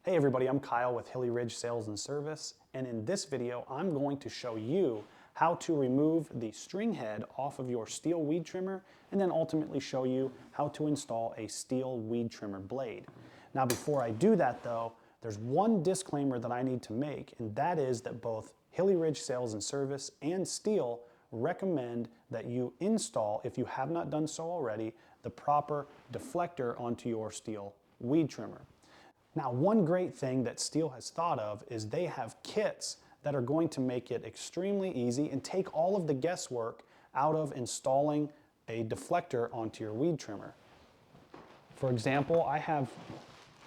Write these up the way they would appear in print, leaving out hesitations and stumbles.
Hey everybody, I'm Kyle with Hilly Sales and Service, and in this video I'm going to show you how to remove the string head off of your steel weed trimmer and then ultimately show you how to install a steel weed trimmer blade. Now before I do that though, there's one disclaimer that I need to make, and that is that both Hilly Sales and Service and Steel recommend that you install, if you have not done so already, the proper deflector onto your steel weed trimmer. Now, one great thing that Steel has thought of is they have kits that are going to make it extremely easy and take all of the guesswork out of installing a deflector onto your weed trimmer. For example, I have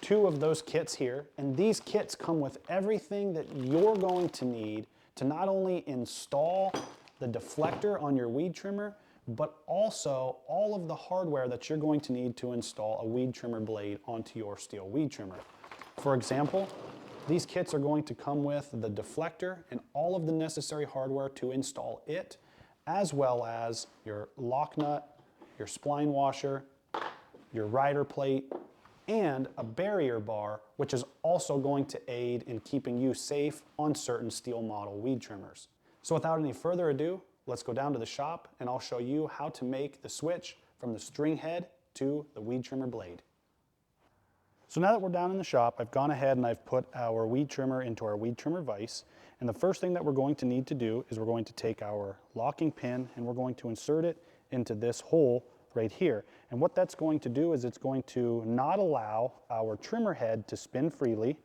two of those kits here, and these kits come with everything that you're going to need to not only install the deflector on your weed trimmer, but also all of the hardware that you're going to need to install a weed trimmer blade onto your steel weed trimmer. For example, these kits are going to come with the deflector and all of the necessary hardware to install it, as well as your lock nut, your spline washer, your rider plate, and a barrier bar, which is also going to aid in keeping you safe on certain steel model weed trimmers. So without any further ado, let's go down to the shop and I'll show you how to make the switch from the string head to the weed trimmer blade. So now that we're down in the shop, I've gone ahead and I've put our weed trimmer into our weed trimmer vise. And the first thing that we're going to need to do is we're going to take our locking pin and we're going to insert it into this hole right here. And what that's going to do is it's going to not allow our trimmer head to spin freely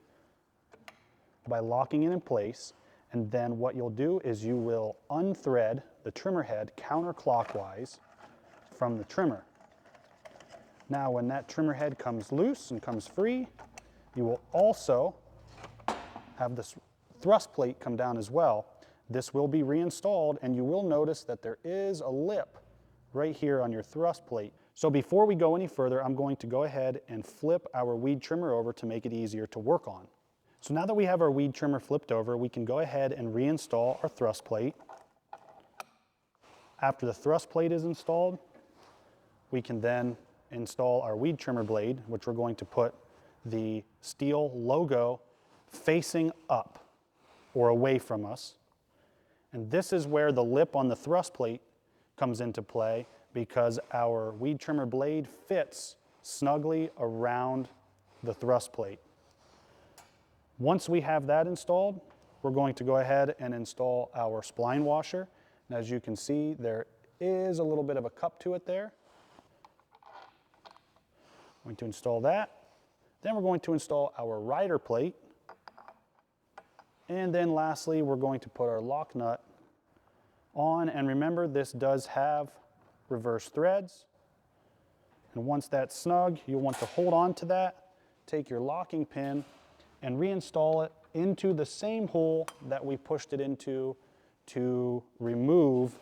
by locking it in place. And then what you'll do is you will unthread the trimmer head counterclockwise from the trimmer. Now when that trimmer head comes loose and comes free, you will also have this thrust plate come down as well. This will be reinstalled and you will notice that there is a lip right here on your thrust plate. So before we go any further, I'm going to go ahead and flip our weed trimmer over to make it easier to work on. So now that we have our weed trimmer flipped over, we can go ahead and reinstall our thrust plate. After the thrust plate is installed, we can then install our weed trimmer blade, which we're going to put the steel logo facing up or away from us. And this is where the lip on the thrust plate comes into play, because our weed trimmer blade fits snugly around the thrust plate. Once we have that installed, we're going to go ahead and install our spline washer. And as you can see, there is a little bit of a cup to it there. I'm going to install that. Then we're going to install our rider plate. And then lastly, we're going to put our lock nut on. And remember, this does have reverse threads. And once that's snug, you'll want to hold on to that, take your locking pin, and reinstall it into the same hole that we pushed it into to remove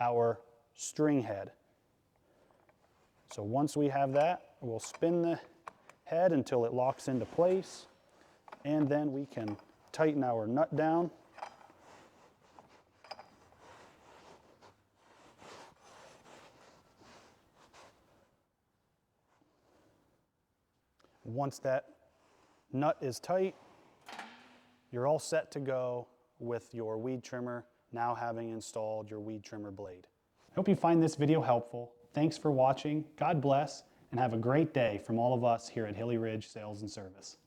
our string head. So once we have that, we'll spin the head until it locks into place, and then we can tighten our nut down. Once that nut is tight, you're all set to go with your weed trimmer, now having installed your weed trimmer blade. I hope you find this video helpful. Thanks for watching. God bless, and have a great day from all of us here at Hilly Ridge Sales and Service.